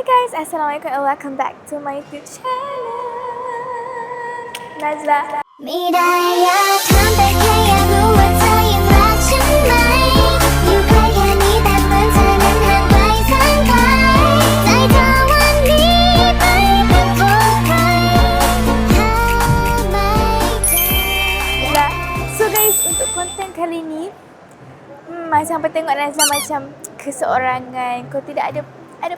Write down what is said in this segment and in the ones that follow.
guys, Assalamualaikum and welcome back to my YouTube channel. Nazla. So guys, untuk konten kali ni macam apa tengok Nazla macam keseorangan. Kau tidak ada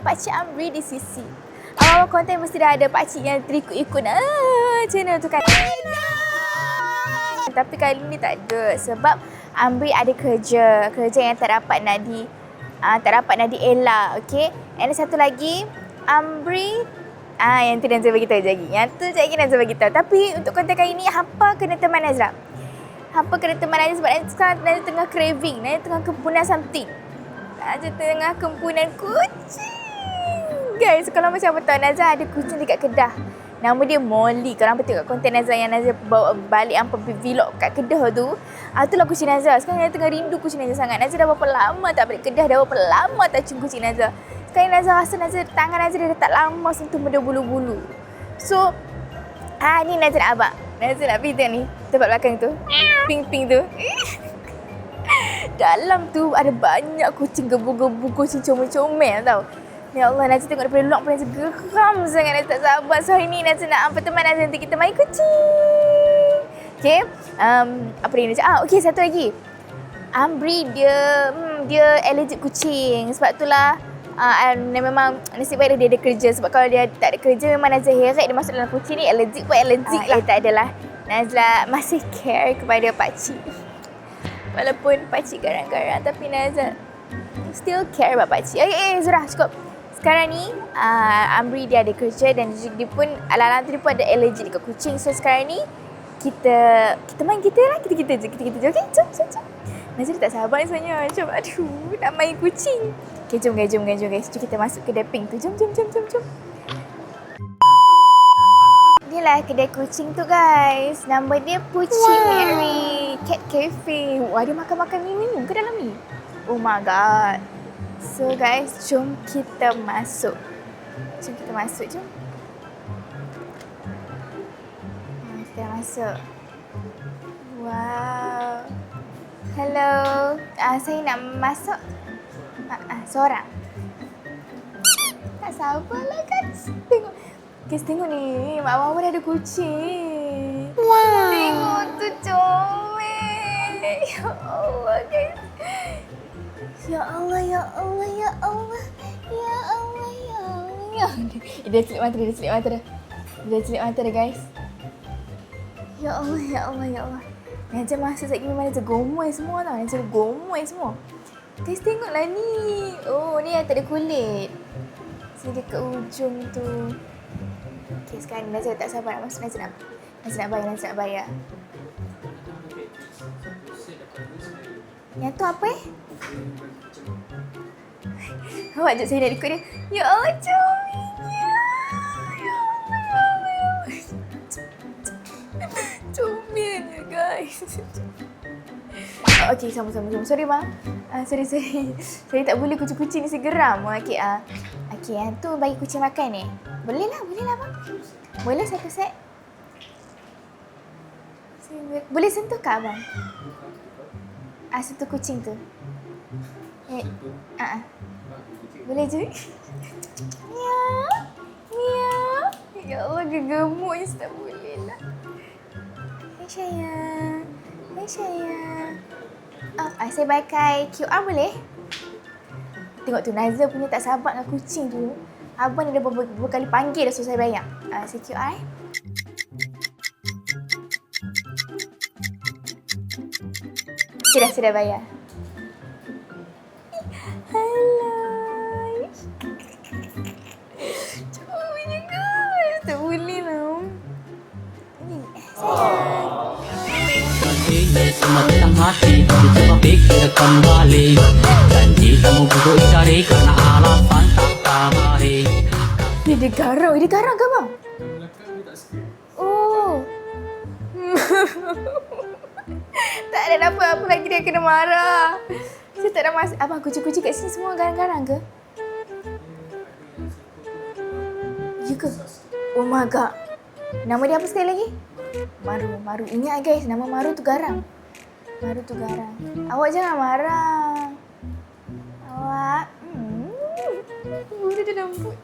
pakcik Amri di sisi. Awal konten mesti dah ada pakcik yang terikut-ikut channel tu kan. Tapi kali ni tak ada sebab Amri ada kerja yang tak dapat nak dielak, okey. And satu lagi Amri yang tu Nazla bagi tahu lagi. Yang tu sekejap lagi Nazla bagi tahu. Tapi untuk konten kali ni hampa kena teman Nazla. Hampa kena teman Nazla sebab sekarang Nazla tengah craving, Nazla tengah kempunan something. Nazla tengah kempunan kucing. Guys, kalau macam apa tahu Nazla ada kucing dekat Kedah. Nama dia Molly. Kalau hampa tengok konten Nazla yang Nazla bawa balik hampa vlog kat Kedah tu. Itulah kucing Nazla. Sekarang Nazla tengah rindu kucing Nazla sangat. Nazla dah berapa lama tak balik Kedah, dah berapa lama tak cium kucing Nazla. Sekarang Nazla rasa tangan Nazla dah tak lama sentuh benda bulu-bulu. So, ni Nazla nak abang. Nazla nak pergi tengok ni, tempat belakang tu. Pink-pink tu. Dalam tu ada banyak kucing gebu-gebu, kucing comel-comel tau. Ya Allah, Nazla tengok daripada luar pun Nazla geram sangat. Nazla tak sabar. So hari ni Nazla nak teman Nazla nanti kita main kucing. Okay. Apa dia nak okay, satu lagi. Amri dia allergic kucing. Sebab itulah memang nasib baik dia ada kerja. Sebab kalau dia tak ada kerja memang Nazla heret dia masuk dalam kucing ni. Allergic pun allergic lah. Tak adalah. Nazla masih care kepada pakcik. Walaupun pakcik garang-garang tapi Nazla still care about pakcik. Zura, cukup. Sekarang ni Amri dia ada kerja dan dia pun ala-ala tu dia pun ada allergy dekat kucing. So sekarang ni kita main kita je. Okay, jom. Nazla tak sabar sebenarnya. Macam aduh nak main kucing. Okay, jom guys. Jom kita masuk kedai pink tu. Jom. Inilah kedai kucing tu guys. Nama dia Pucci Mary Cat Cafe. Wah, dia makan-makan minum ke dalam ni? Oh my god. So guys, jom kita masuk. Jom. Kita masuk. Wow. Hello. Saya nak masuk. Seorang. Tak sabarlah guys. Tengok. Guys, tengok ni. Mak Mama dah ada kucing. Wow. Tengok tu comel. Ya Allah guys. Ya Allah. Dia celip mata dah. Dia celip mata dah guys. Ya Allah. Nazla masuk sekejap memang Nazla gomoy semua tau. Nazla gomoy semua. Guys, tengoklah ni. Oh, ni yang tak ada kulit. So, dia kat ujung tu. Okay, sekarang Nazla tak sabar nak masuk. Nazla nak bayar. Yang tu apa Awak sekejap saya nak ikut dia. Ya Allah, comelnya. Ya Allah. Comelnya guys. Okay, sama. Sorry bang. Sorry. Saya tak boleh kucing-kucing ni, saya geram. Okay, yang tu bagi kucing makan Boleh lah bang. Boleh satu set. Boleh sentuh ke abang? Sentuh kucing tu. Boleh je. Miau. Ya Allah, gegemuk je tak boleh lah. Hai sayang. Saya pakai QR boleh? Tengok tu Nazla punya tak sabar dengan kucing tu. Abang ni dah beberapa kali panggil dah suruh saya bayar. Saya QR. Sudah bayar. Hello. Comelnya guys. Tak boleh lah. Sayang. Semua tentang hati, coba pikir kembali. Janji kamu buruk cari karena alasan tak kabari. Dia garang ke bang? Oh. Tak ada apa lagi dia kena marah. Saya tak ada Abang kucing-kucing kat sini semua garang-garang ke? Ya ke? Oh my god. Nama dia apa sekali lagi? Maru. Ingat guys, nama Maru tu garang. Maru tu garang. Awak jangan marah. Awak. Bulu dia lembut.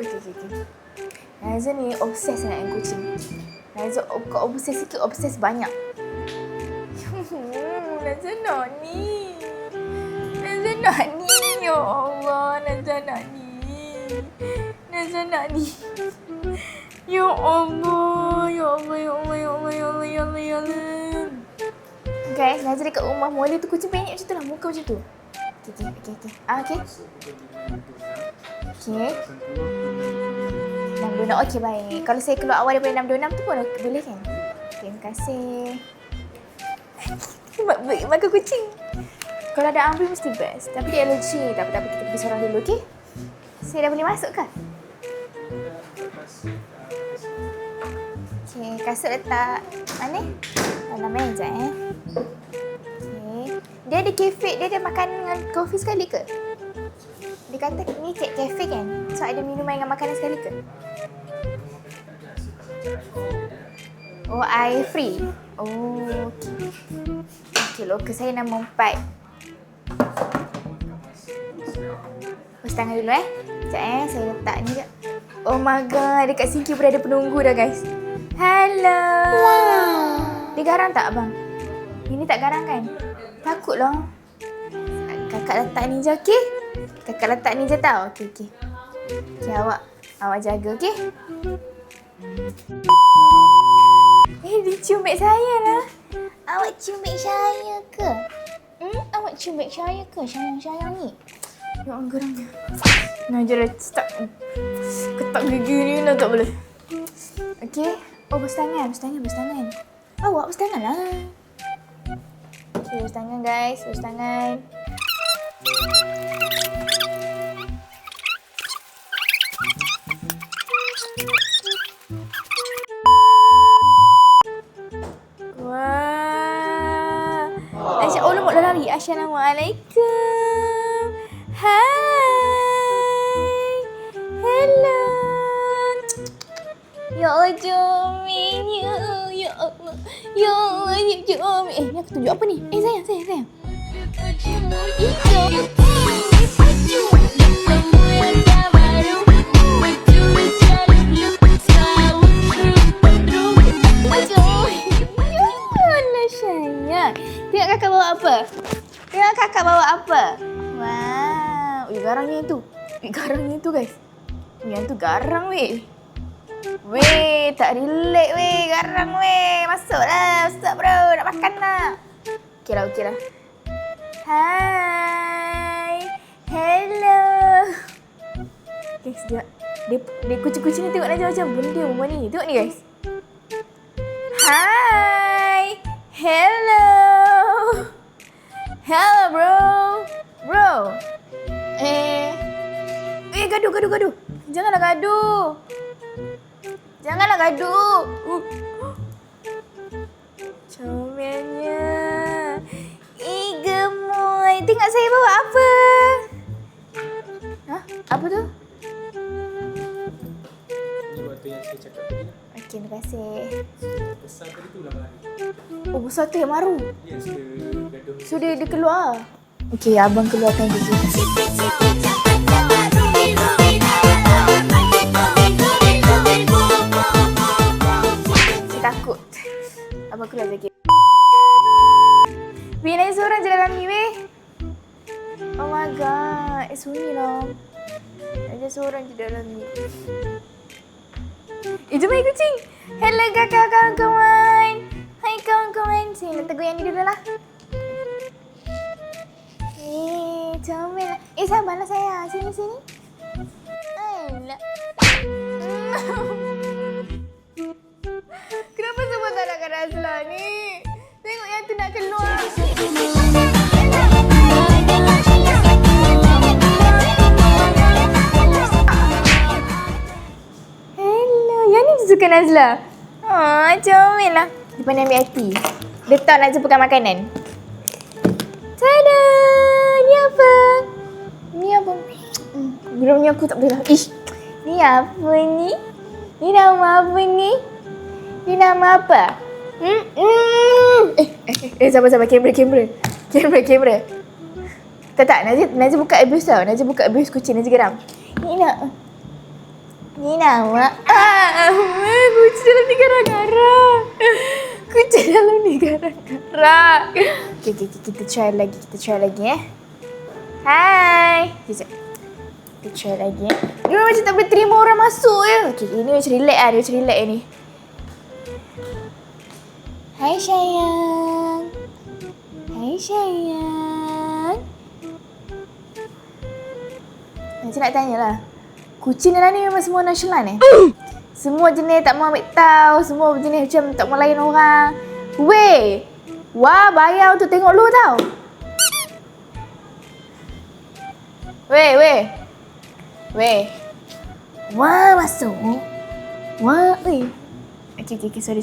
Okey. Nazan ni obses nak dengan kucing. Nazan kau obses sikit, obses banyak. Nazan nak ni. Ya Allah, Nazan nak ni. Ya Allah. Guys, Nazan dekat rumah Molly tu kucing penyek macam tu lah. Muka macam tu. Okey. Okey. 626. Okey, baik. Kalau saya keluar awal daripada 626 tu pun boleh kan? Okay, terima kasih. Makan kucing. Kalau ada Amri mesti best. Tapi dia allergy. Tak apa. Kita pergi seorang dulu, okey? Saya dah boleh masuk ke? Okey, kasut letak mana? Dalam meja Okey. Dia ada kafe, dia ada makan dengan kopi sekali ke? Dia kata ni kafe kan? So ada minuman dengan makanan sekali ke? Oh, air free. Oh, okey. Okey, loka saya nombor 4. Bos tangan dulu Sekejap saya letak ni je. Oh my god, dekat sinki pun ada penunggu dah guys. Hello. Wow. Dia garang tak abang? Ini tak garang kan? Takutlah. Kakak letak ni je, okey? Kakak letak ni je tau. Okey. Okey, awak jaga, okey? Dia cium beg saya lah. Awak cium beg saya ke? Awak cium beg saya ke? Sayang ni. Ya Allah, gerangnya. Najar tak. Ketak gigi ni lah tak boleh. Okey. Oh, bos tangan. Awak bos tangan lah. Okey, bos tangan guys. Bos tangan. Wah. Aisyah, oh lemuk dah lari. Assalamualaikum. Hai. Hello. Ya Allah, comel. Ya Allah, comel. Ni aku tunjuk apa ni? Sayang. Tengok kakak bawa apa? Wow. Garangnya tu guys. Yang tu garang weh. Tak relax weh. Garang weh. Masuklah. Ustaz bro. Nak makan nak. Okey lah. Hai. Hello. Okay, sekejap. Dia kucing-kucing ni tengok Najah macam benda rumah ni. Tengok ni guys. Hai. Hello bro. Gaduh. Janganlah gaduh. Comelnya. Gemoy. Tengok saya bawa apa? Hah? Apa tu? Ini waktu yang saya cakap tadi. Okey, terima kasih. Besar tadi tu lah lari. Oh, besar tu yang maru. Ya, sudah gaduh. So, dia keluar. Okey, abang keluarkan gigi. Saya takut. Abang keluar lagi. Bila seorang je dalam ni, weh. Oh my god. Sunyi lah. Ada seorang je dalam ni. Jom hai kucing. Hello kakak kawan-kawan. Hai kawan-kawan. Saya nak tegur yang ni dulu lah. Comel lah. Sabarlah saya. Sini. Alah. Kenapa semua tak nak Razlan ni? Tengok yang tu nak keluar. Hello. Yang ni suka Nazla. Comel lah. Dia pandai ambil hati. Dia tahu nak jemputkan makanan. Tada! Ni apa? Geramnya aku tak boleh lah. Ish. Ni apa ni? Ni nama apa ni? Ni nama apa? Sabar. Kamera. Tak. Najib buka abuse tau. Najib buka abuse kucing. Najib geram. Ni nama. Kucing dalam ni garang-garang. Okay, kita try lagi Hai. Sekejap. Kita try lagi Dia macam tak boleh terima orang masuk je. Okay, ini macam relax ni. Hai sayang. Macam nak tanya lah. Kucing dalam ni memang semua nonchalant Semua jenis tak mau ambil tahu. Semua jenis macam tak mau layan orang. Weh. Wah, bayar untuk tengok lu tau. Weh. Wah, masuk. Wah, weh. Okay, sorry.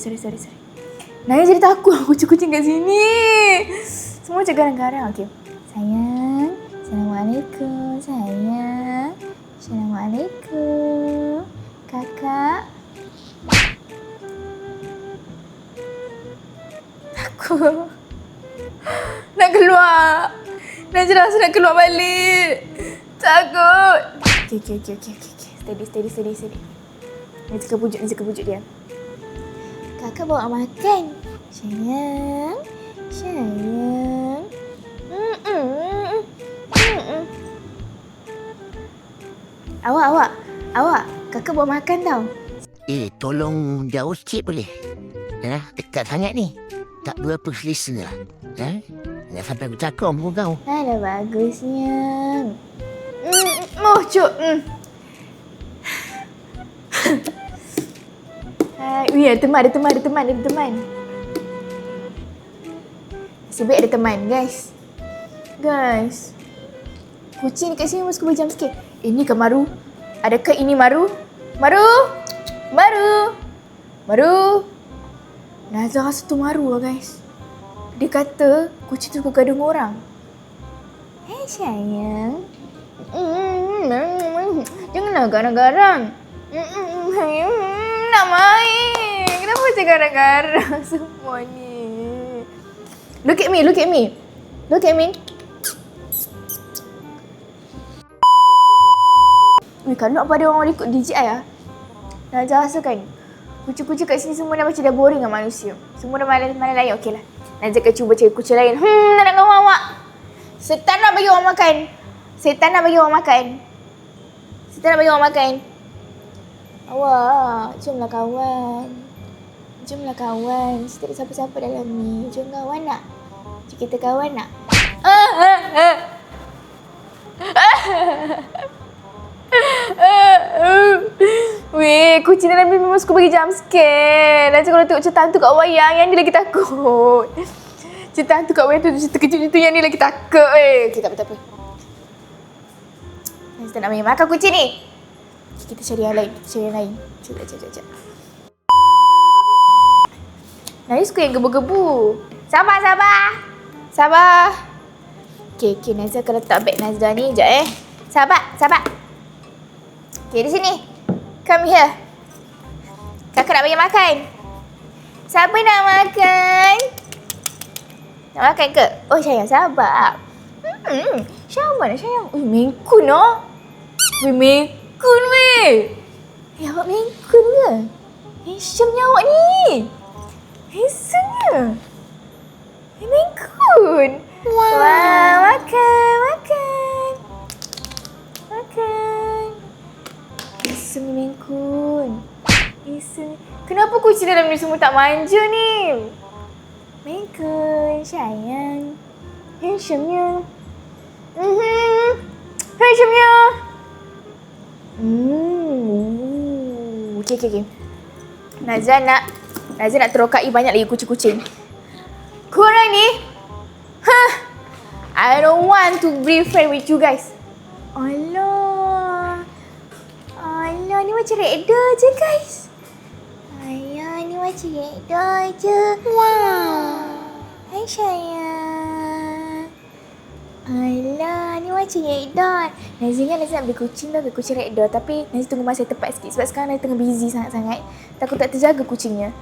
Naya jadi takut kucing-kucing kat sini. Semua macam garang-garang. Okay. Sayang. Assalamualaikum, sayang. Assalamualaikum. Kakak. Takut. Nak keluar. Najib rasa nak keluar balik. Takut. Okay. Steady. Ni kepujuk dia. Kakak bawa makan. Sayang. Awak. Kakak bawa makan tau. Tolong jauh sikit boleh? Dekat sangat ni. Tak berapa selesa lah. Jangan sampai aku cakap muka kau. Alah, bagusnya. Cuk. Ada teman. Nasib baik ada teman, guys. Kucing dekat sini mesti berjam sikit. Ini ke Maru? Adakah ini Maru? Maru. Nazar rasa tu Maru lah, guys. Dia kata kucing tu suka gaduh dengan orang. Hai sayang. Janganlah garang-garang. Nak main. Kenapa macam garang-garang semua ni? Look at me. Kalau pada orang ikut DJI lah. Najah rasa kan kucing-kucing kat sini semua dah macam dah boring dengan manusia. Semua dah malas layan. Okey lah. Najah akan cuba cari kucing lain. Tak nak kawan awak. Setan nak bagi orang makan. Awak, jomlah kawan. Kita ada siapa-siapa dalam ni. Jom kawan nak? Kita kawan nak? Weh, kucing dalam ni memang suka bagi jump scare. Nanti kalau tengok cerita hantu kat wayang, yang ni lagi takut. Cerita hantu kat wayang tu cerita kecil tu, yang ni lagi takut. Okay, tak apa. Kita nak main makan kucing ni. Kita cari yang lain. Sekejap. Naya suka yang gebu-gebu. Sabar. Okay, Nazia akan letak beg Nazia ni. Sekejap Sabar. Okay, di sini. Come here. Kakak nak bagi makan. Siapa nak makan? Nak makan ke? Oh, sayang, sabar. Sabar nak sayang. Main Kun oh. Main Kun weh. Awak main Kun ke? Handsome-nya awak ni. Handsome-nya. Main Kun. Wah, makan. Handsome Main Kun. Kenapa kucing dalam ni semua tak manja ni? Main Kun, sayang. Handsome-nya. Handsome-nya. Okay. Nazia nak terokai banyak lagi kucing-kucing. Korang ni, I don't want to be friend with you guys. Alah, ni macam reda je guys. Ni macam reda je. Wow. Hai sayang. Alah, ni macam Redon. Nazir kan Nazir nak beli kucing tau, kucing Redon. Tapi Nazir tunggu masa yang tepat sikit. Sebab sekarang Nazir tengah busy sangat-sangat. Takut tak terjaga kucingnya.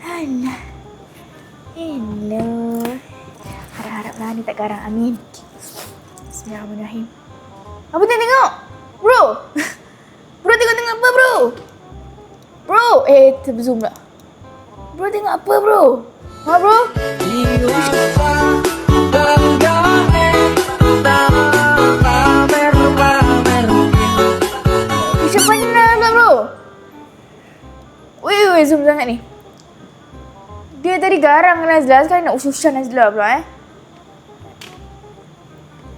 Alah. Hello. Harap-haraplah ni tak garang. Amin. Bismillahirrahmanirrahim. Apa tengok? Bro. Bro tengok apa bro? Bro. Terzoom tak? Bro tengok apa bro? Ha bro? Siapa ni nak bro? Weh, zoom sangat ni. Dia tadi garang dengan Nazla, sekarang nak ususkan Nazla pula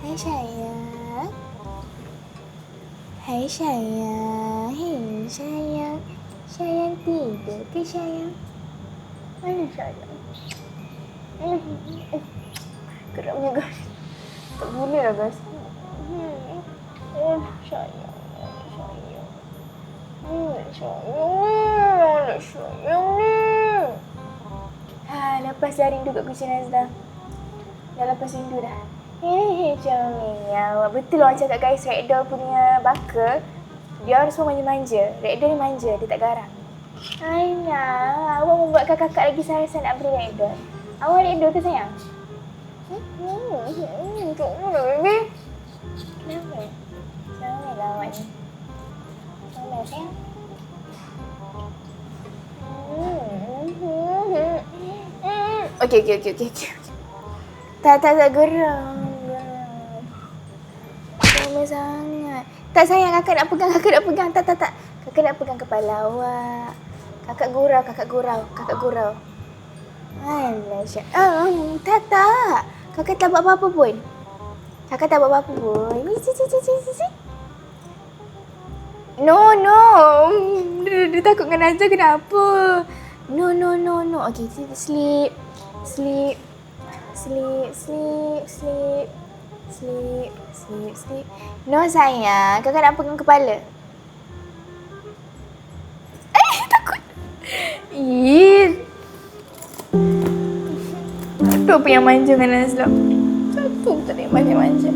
Hai sayang. Hai sayang. Hei sayang. Sayang tidur ke sayang? Mana sayang? Geraknya guys. Tak boleh lah guys. Sayang. Sayang ni. Lepas dah rindu kat kucing Nazla. Dah lepas rindu dah. Comel. Betul orang cakap guys, Ragdoll punya baka, dia orang semua manja-manja. Ragdoll ni manja, dia tak garang. Ayah, awak membuatkan kakak lagi rasa nak beli Ragdoll. Awak Ragdoll ke sayang? Comel lah baby. Kenapa? Comel lah awak ni. Comel sayang. Okey. Tak geram. Comel sangat. Tak sayang, kakak nak pegang. Tak. Kakak nak pegang kepala awak. Kakak gurau. Alah Syah. Tak. Kakak tak buat apa-apa pun. Si. No. Dia takut dengan Nazla kenapa? No. Okay, sleep. No sayang, kakak nak pegang kepala. Takut. Satu apa yang manja dengan Nazla? Satu tak ada yang manja-manja.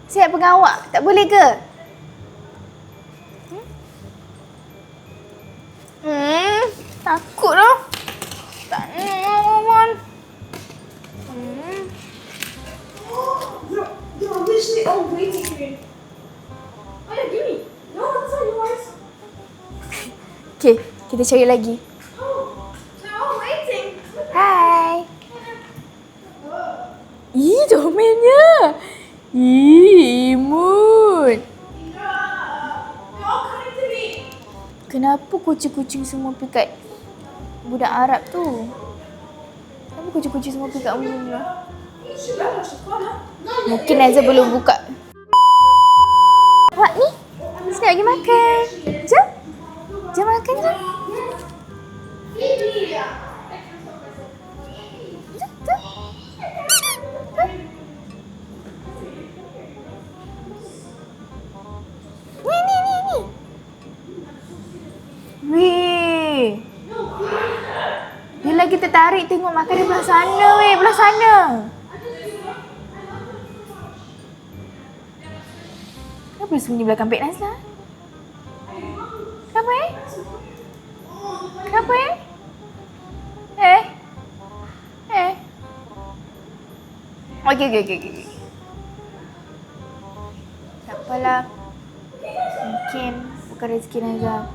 Saya pegang awak, tak boleh ke? Takut lah. Tak nak. You're literally all waiting for me. Oh yeah, give me. No, that's not yours. Okay, kita cari lagi. Oh, they're all waiting. Hai. Comelnya. Imut. They're all coming to me. Kenapa kucing-kucing semua pergi kat budak Arab tu? Kenapa kucing-kucing semua pergi kat Mula? Mungkin Nazla belum buka. Awak ni, saya lagi makan. Jom makan je. Ni. Weh. Dia lagi tertarik tengok makan dia belah sana belah sana. Kenapa dia sembunyi belakang beg Nazla? Kenapa Okey. Tak apalah. Mungkin bukan rezeki Nazla.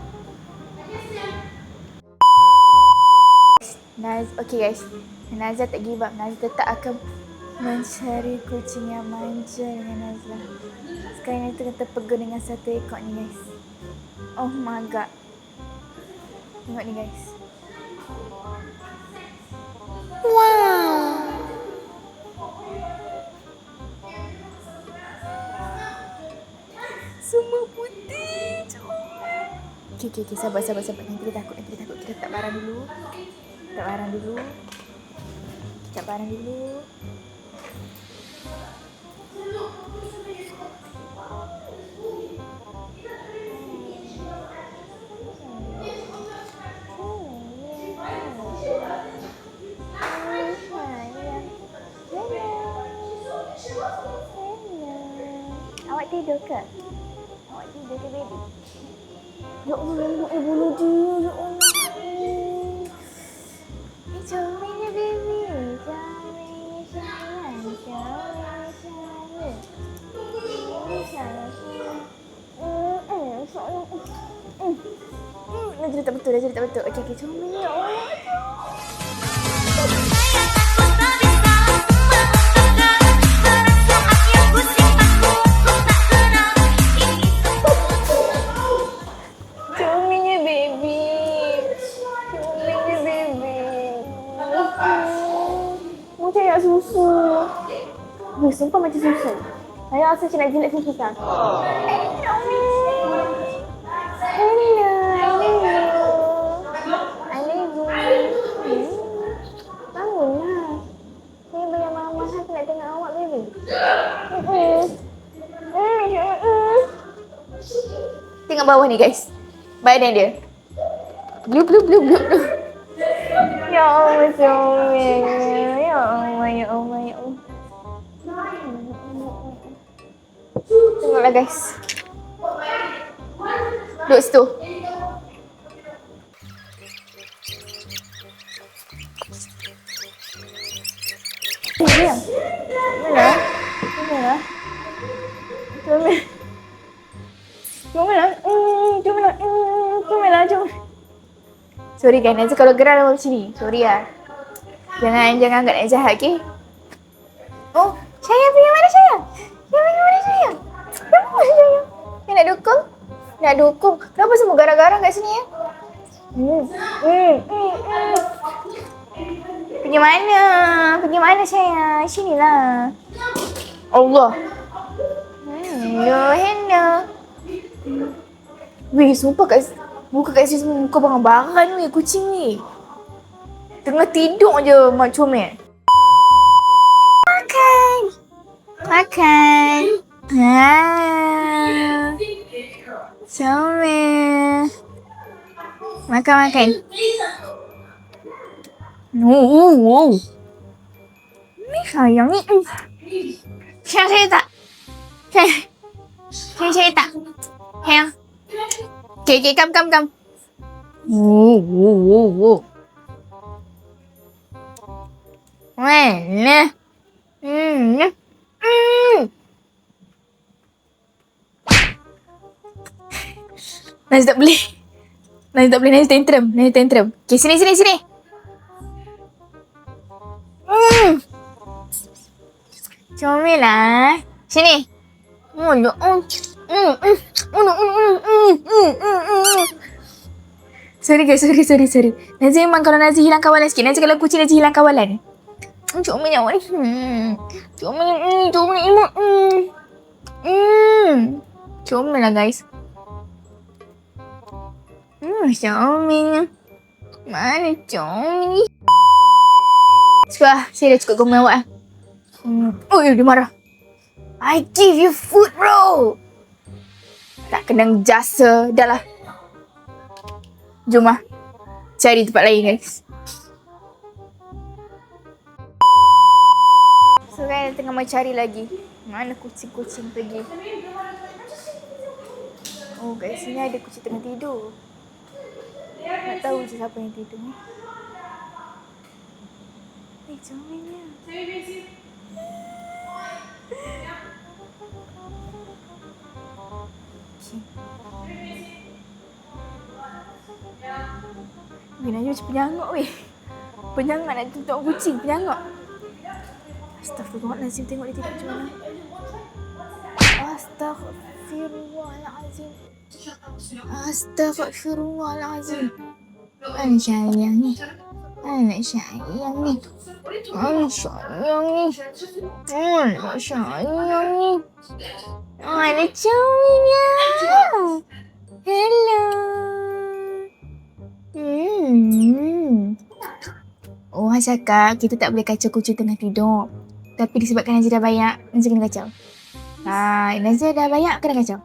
Okay guys, Nazla tak give up. Nazla tetap akan mencari kucing yang manja dengan Nazla. Sekarang ni tengah terpegun dengan satu ekor ni guys. Oh my god. Tengok ni guys. Wow. Semua putih. Okay. Sabar. Nanti dia takut. Kita tak barang dulu. tidur ke? Awak tidur ke, baby? Ya Allah, lembut bulu dia. Ya Allah. Comelnya, baby. Comelnya, sayang. Comelnya, sayang. Sayang. Dah cerita betul. Okey, comelnya. Oh, comelnya, baby. Macam nak susu. Weh, sumpah macam susu. Saya rasa macam nak jilat susu kan. Bangunlah. Saya bayar mahal-mahal saya nak tengok awak, baby. Tengok bawah ni, guys. Badan dia. Blue. Ya Allah, comel. Ya Allah. Tengoklah, guys. Duduk situ. Diam. Comel. Sorry kan, Nazia kalau gerak macam ni. Sorry lah. Jangan anggap nak jahat, okey? Oh, sayang pergi mana sayang? Dia nak dukung? Kenapa semua garang-garang kat sini ya? Pergi mana sayang? Sinilah. Allah. Hello. Weh, sumpah muka kat sini semua muka barang-barang weh, kucing ni. Tengah tidur je mak comel. Makan. Comel. Makan. Ni sayang ni. Sayang saya tak? Sayang. Okay, come. Mana? Nasi tak boleh. Nasi tantrum. Okay, sini. Comel lah. Sini. Sorry guys, sorry. Nazia memang kalau Nazia hilang kawalan sikit. Nazia kalau kucing Nazia hilang kawalan. Comel awak ni. Comel lah guys. Comel. Mana comel ni? Saya dah cukup gomel awak. Oh, dia marah. I give you food, bro. Tak kenang jasa. Dah lah. Jom lah. Cari tempat lain, guys. So, kan tengah mau cari lagi. Mana kucing-kucing pergi? Oh, kat sini ada kucing tengah tidur. Tak tahu je siapa yang tidur ni. Comelnya. Binanya macam penyangak weh. Penyangak nak tutup kucing, penyangak. Astaghfirullahalazim, tengok dia tidur macam mana. Astaghfirullahalazim. Anak sayang ni. Anak sayang ni. Ada comelnya. Hello. Oh, cakap kita tak boleh kacau kucing tengah tidur. Tapi disebabkan Nazia dah banyak, Nazia kena kacau. Nazia dah banyak, kena kacau.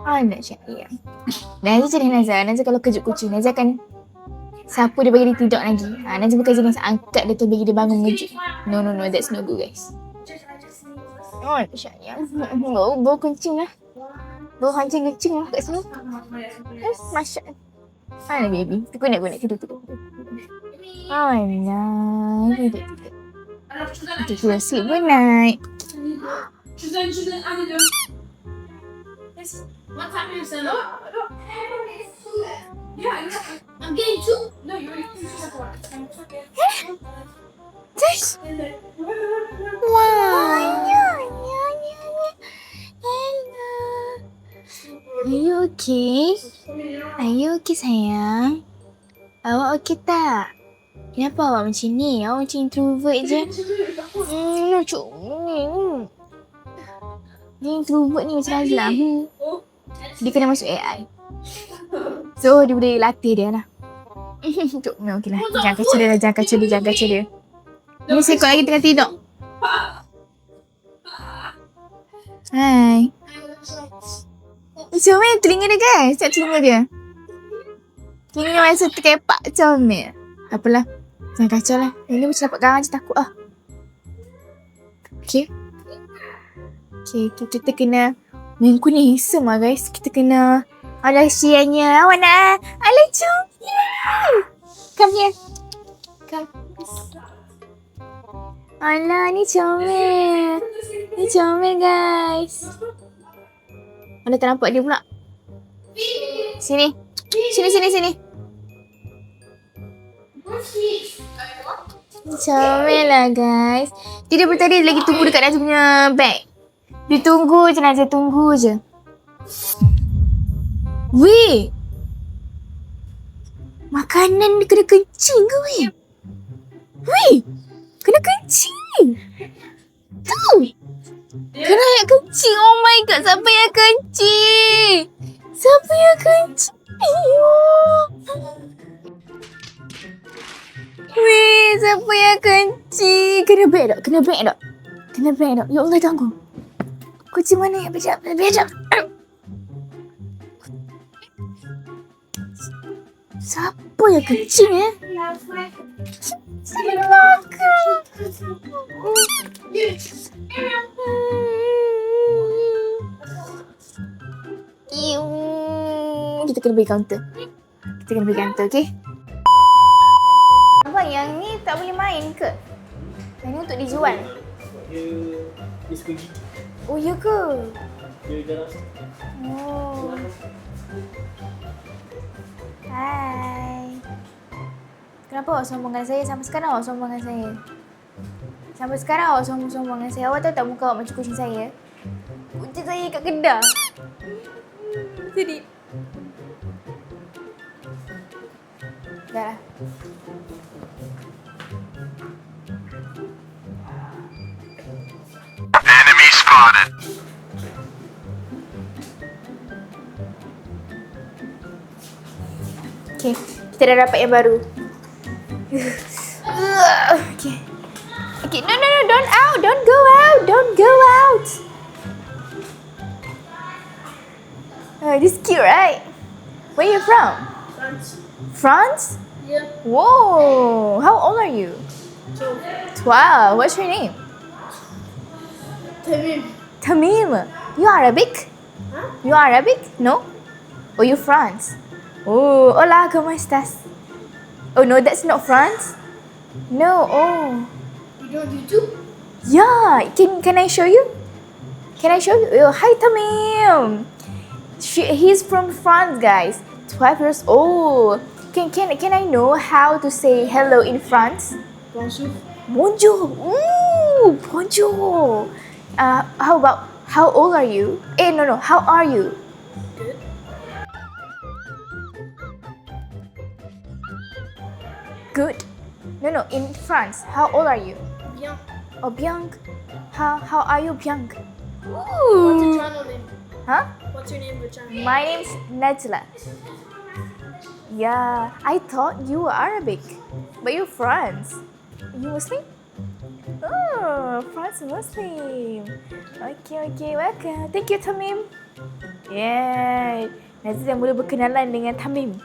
Nak sayang. Nazia jadi Nazia kalau kejut kucing, Nazia akan sapu dia bagi dia tidur lagi. Nazia bukan jenis angkat dia tu bagi dia bangun ngejut. No, that's no good guys. Oh, sayang. Bau kencing lah. Bau kencing lah kat sini. Masya. Mana baby? Kunik. Tidur. Alah. Tidur. Sleep good night. Şuradan anne dön. What's happening, son? Yeah, I'm getting two. No, you're getting two. Just. Wow. Are you okay? Are you okay, sayang? Awak okay tak? Kenapa awak macam ni? Awak macam introvert je. Dia introvert ni macam Nazla. Dia kena masuk AI. So, dia boleh latih dia lah. Okey lah. Jangan kacau dia. Ni sekot lagi tengah tidur. Hai. Comel telinga dia guys. Tengok telinga dia. Telinga masa terkepak comel. Apalah. Jangan kacau lah. Ini macam dapat garang je takut lah. Okay, kita kena minggu ni handsome lah guys. Kita kena alah sianya. Awak nak alah comel. Come here. Come. Alah ni comel. Ni comel guys. Mana tak nampak dia pula. Sini. Comel lah guys. Dia daripada tadi lagi tunggu dekat Nazla punya bag. Dia tunggu je Nazla, tunggu je. Weh. Makanan dia kena kencing ke weh? Weh. Kena kencing. Tu. Kena yang kencing. Oh my god. Siapa yang kencing? Weh, siapa yang kencing? Kena beg tak? Ya Allah, tunggu. Kucing mana yang bijak? Siapa yang kencing Kita kena bagi counter. Okay? Abang, yang ni tak boleh main ke? Yang ni untuk dijual. Dia suka gigi. Oh, ya ke? Dia jarang. Oh. Hai. Kenapa awak sombong dengan saya? Sampai sekarang awak sombong dengan saya. Awak tahu tak muka awak macam kucing saya? Kucing saya kat Kedah. Sedih. Dah lah. Enemy spotted. Okay, kita dah dapat yang baru. Okay, no, don't go out. Oh, this is cute, right? Where are you from? France? Yeah. Whoa, how old are you? 12. What's your name? Tamim. You Arabic? Huh? You Arabic? No? Or you France? Oh, hola, ¿cómo estás? Oh no, that's not France. No, oh. You don't YouTube? Yeah, can I show you? Oh, hi Tamim. He's from France, guys. 12 years old. Can I know how to say hello in France? Bonjour. Bonjour. Ooh, bonjour. How old are you? No. How are you? Good. No. In France, how old are you? Bien. Oh, bien. How are you, bien? What's your Ooh. channel name? Huh? What's your name of your channel? My name's Najla. Yeah, I thought you were Arabic, but you're France. You Muslim? Oh, France Muslim. Okay, welcome. Thank you, Tamim. Yeah, nanti dah mula berkenalan dengan Tamim.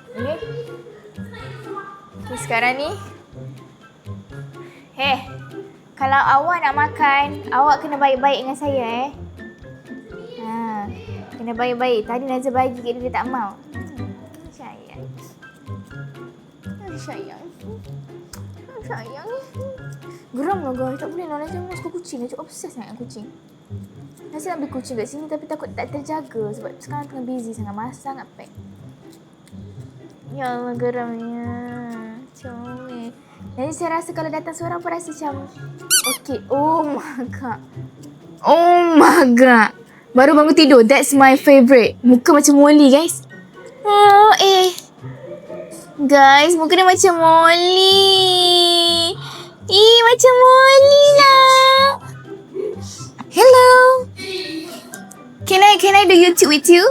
Okay, sekarang ni. Kalau awak nak makan, awak kena baik-baik dengan saya kena baik-baik. Tadi Nazir bagi kat dia tak mau. Sayang. Sayang. Sayang. Geram lah guys. Tak boleh lah. Nazir memang suka kucing. Nazir obses dengan kucing. Nazir ambil kucing kat sini tapi takut tak terjaga sebab sekarang tengah busy sangat. Masa sangat pack. Ya Allah, geramnya. Comel. Jadi saya rasa kalau datang seorang pun rasa macam okay. Oh my god. Oh my god. Baru bangun tidur. That's my favourite. Muka macam Molly guys. Oh guys, muka dia macam Molly. Macam Molly lah. Hello. Can I do YouTube with you?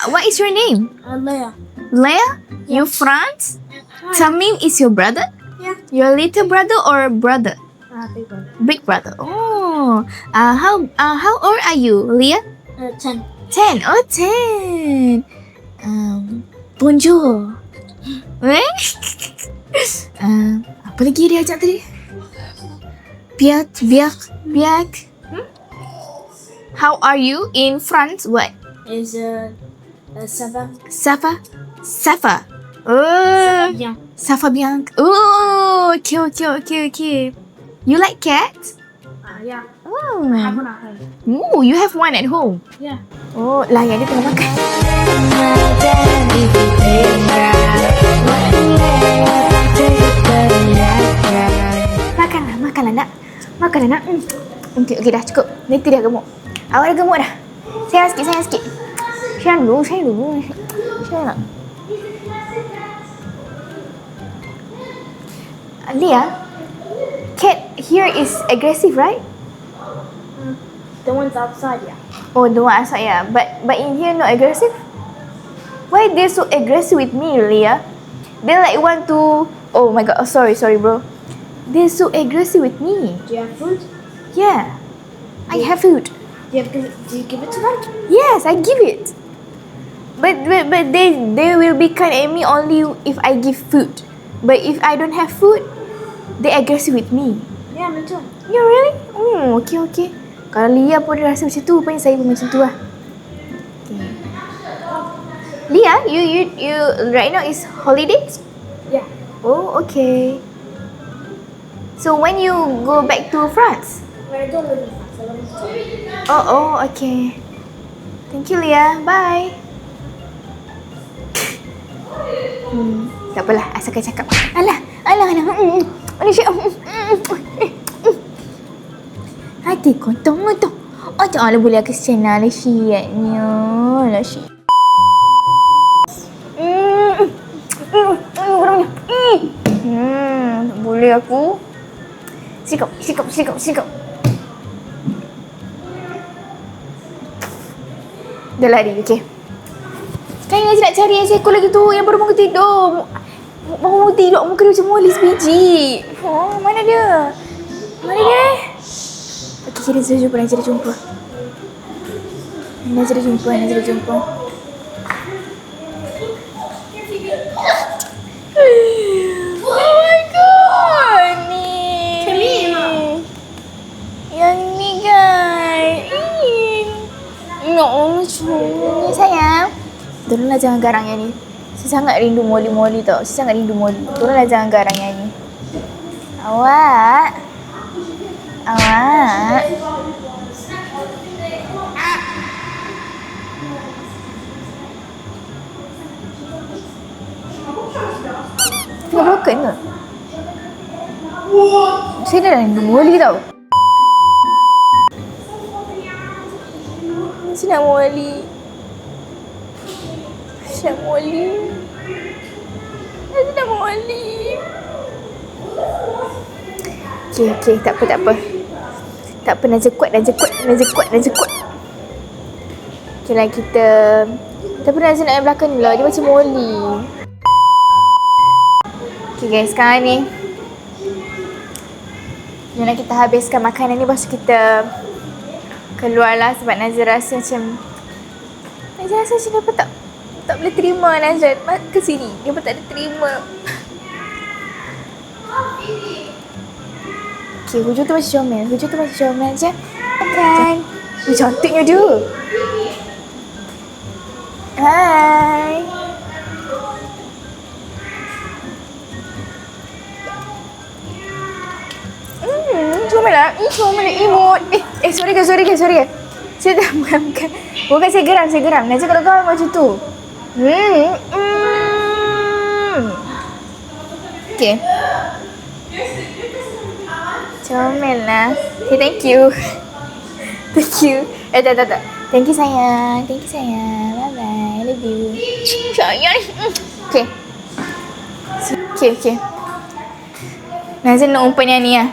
What is your name? Leia. Leia? You France? Tamim is your brother? Yeah. Your little brother or brother? Big brother. Big brother. Oh. How old are you, Leia? 10. 10. Oh, 10. Bonjour. Apa lagi dia ajak tadi? Biak. How are you in France? What? Is Sava. Safa. Oh. Bien. Safa bien. Oh, okay. You like cats? Yeah. Oh. Have one at home. Oh, you have one at home. Yeah. Oh, layan dia tengah makan. Makanlah nak. Makanlah nak. Okay, dah cukup. Nanti dah gemuk. Awak dah gemuk dah. Sayang sikit. Sayang dulu. Sayang nak. Leia, cat here is aggressive, right? The ones outside, yeah. Oh, the one outside, yeah. But in here, not aggressive? Why they so aggressive with me, Leia? They like want to... Oh my god, sorry bro. They're so aggressive with me. Do you have food? Yeah. I have food. Do you give it to them? Yes, I give it. But they will be kind at me only if I give food. But if I don't have food, they aggressive with me. Yeah, me too. Yeah, really? Okay. Kalau Leia pun dia rasa macam tu, rupanya saya pun macam tu lah. Okay. Leia, you right now is holidays? Yeah. Oh, okay. So when you go back to France? But I don't live in France. I live in Spain. Oh, okay. Thank you, Leia. Bye. Tak apalah, asalkan cakap. Alah. Hati kontong tu. Oh, tak boleh kesian lah syiatnya. Lah syiat. Tak boleh aku. Sikap. Dah lari, okey. Sekarang Nazir nak cari yang seekor lagi tu yang baru bangun tidur. Bangun tidur, muka dia macam Molly sebiji. Oh, mana dia? Okey, Nazir jumpa. Nazir jumpa. Oh my god, ni. Kami, Mak. Yang ni guys. Ya Allah, cuma sayang. Tolonglah jangan garang yang ni. Saya sangat rindu Molly tau. Tolonglah jangan garang yang ni. Awak. Tengah broken ke? Saya dah rindu Molly tau. Saya nak Molly. Okay, tak apa. Tak apa, Nazir kuat. Okay lah kita... Tapi Nazir nak yang belakang ni lah, dia macam Molly. Okay guys, sekarang ni nak kita habiskan makanan ni, lepas tu kita keluarlah sebab Nazir rasa macam dia tak boleh terima Nazir ke sini. Dia pun tak ada terima. Okay, hujung tu macam comel. Hujung tu macam comel je. Makan. Cantiknya dia. Hai. Comel lah. Comel lah. Imut. Sorry guys. Saya tak makan. Bukan saya geram. Najib kalau kau macam tu. Okay. Comel lah. Okay, thank you. Tak. Thank you sayang. Bye-bye. Love you. Sayang. Okay. Okay. Nazir nak umpan yang ni lah.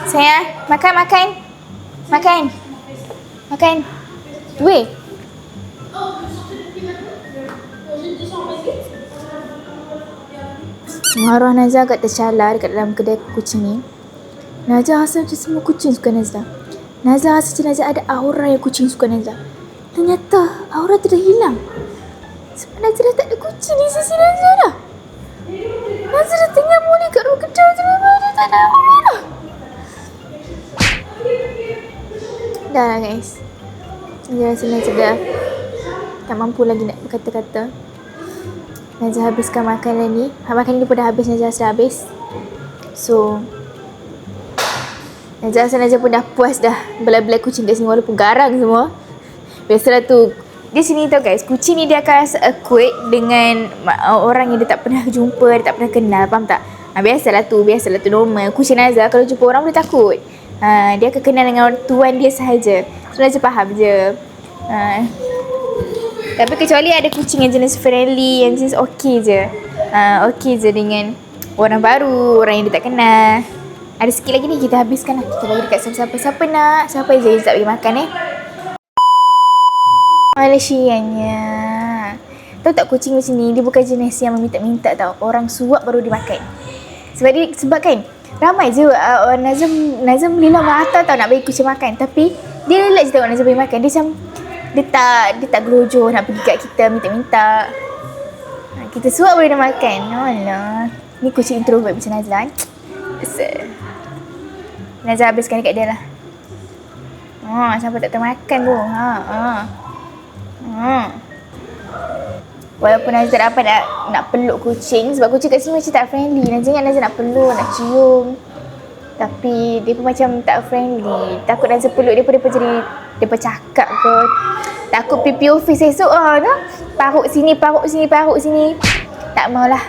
Sayang, makan. Weh. Marah Nazar agak tercalar dekat dalam kedai kucing ni. Nazar rasa macam semua kucing suka Nazar. Nazar rasa macam Nazar ada aura yang kucing suka Nazar. Ternyata aura tu dah hilang. Sebab Nazar dah tak ada kucing di sisi Nazar dah. Nazar dah tinggal muli kat ruang kedai tu. Dia tak ada aura dah. Dah lah guys. Nazar rasa Nazar dah tak mampu lagi nak berkata-kata. Nazar habiskan makanan ni. Makanan ni pun dah habis. Nazar rasa habis. So Nazar rasa Nazar pun dah puas dah belai-belai kucing kat sini walaupun garang semua. Biasalah tu. Di sini tau guys, kucing ni dia akan rasa acquaint dengan orang yang dia tak pernah jumpa, dia tak pernah kenal, faham tak? Biasalah tu normal. Kucing Nazar kalau jumpa orang dia takut. Dia akan kenal dengan tuan dia sahaja. So Nazar faham je. Tapi kecuali ada kucing yang jenis friendly, yang jenis okey je. Okey je dengan orang baru, orang yang dia tak kenal. Ada sikit lagi ni, kita habiskan lah. Kita bagi dekat siapa-siapa nak. Siapa je tak bagi makan Malaysianya. Tahu tak kucing macam ni, dia bukan jenis yang meminta-minta tau. Orang suap baru dimakan. Sebab kan, ramai je Nazam lila merata tau nak bagi kucing makan. Tapi, dia relax je tengok Nazam bagi makan. Dia macam, dia tak gelojoh nak pergi kat kita minta-minta. Kita suap baru dia makan. Alah. Ni kucing introvert macam Nazam. Nazar habiskan dekat dia lah. Sampai tak termakan tu. Walaupun Nazar tak dapat nak peluk kucing. Sebab kucing kat sini macam tak friendly. Nazar ingat Nazar nak peluk, nak cium. Tapi dia pun macam tak friendly. Takut Nazar peluk dia pun dia pun cakap ke. Takut pipi office esok Paruk sini. Tak maulah.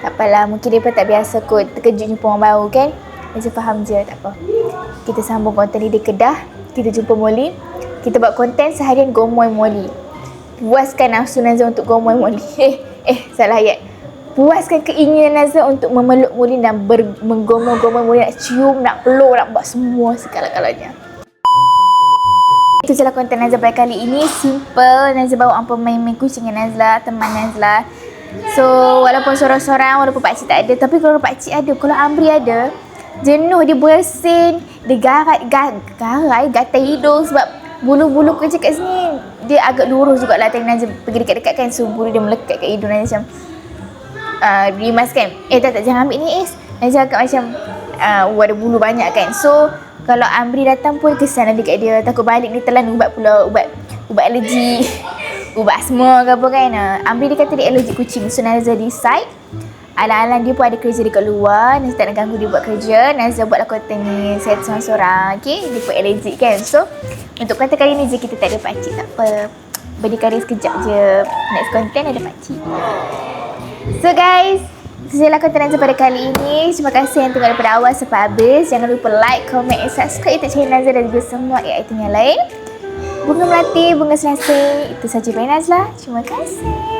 Tak apalah, mungkin dia pun tak biasa kot terkejut jumpa orang baru kan. Nazar faham je, tak apa. Kita sambung konten ni di Kedah. Kita jumpa Molly. Kita buat konten seharian gomoy Molly. Puaskan nafsu Nazar untuk gomoy Molly. Salah ayat. Puaskan keinginan Nazar untuk memeluk Molly dan menggomoy-gomoy Molly. Nak cium, nak peluk, nak buat semua segala-galanya. Itu je lah konten Nazar pada kali ini. Simple. Nazar bawa apa main-main kucing dengan Nazar, teman Nazar. So, walaupun sorang-sorang, walaupun pakcik tak ada. Tapi kalau pakcik ada, kalau Amri ada, jenuh dia bersin, dia gatai hidung sebab bulu-bulu kucing kat sini dia agak lurus jugalah. Tadi Nazar pergi dekat-dekat kan, so bulu dia melekat kat hidung Nazar macam rimas kan. Tak jangan ambil ni Nazar agak macam ada bulu banyak kan. So kalau Amri datang pun kesian nanti kat dia, takut balik dia telan ubat pula, ubat alergi ubat asma ke apa kan. Amri dia kata dia alergi kucing. So Nazar decide alang-alang dia pun ada kerja dekat luar, Nazar tak nak ganggu dia buat kerja. Nazar buatlah konten ni saya seorang-seorang. Okay, dia pun allergic kan. So untuk konten kali ni je kita tak ada pakcik, tak apa, berdikari sekejap je. Next konten ada pakcik. So guys, itu je lah konten Nazar pada kali ini. Terima kasih yang tengok daripada awal sampai habis. Jangan lupa like, comment and subscribe YouTube channel Nazar dan juga semua item yang lain. Bunga melati, bunga selasih, itu saja dari Nazla. Terima kasih.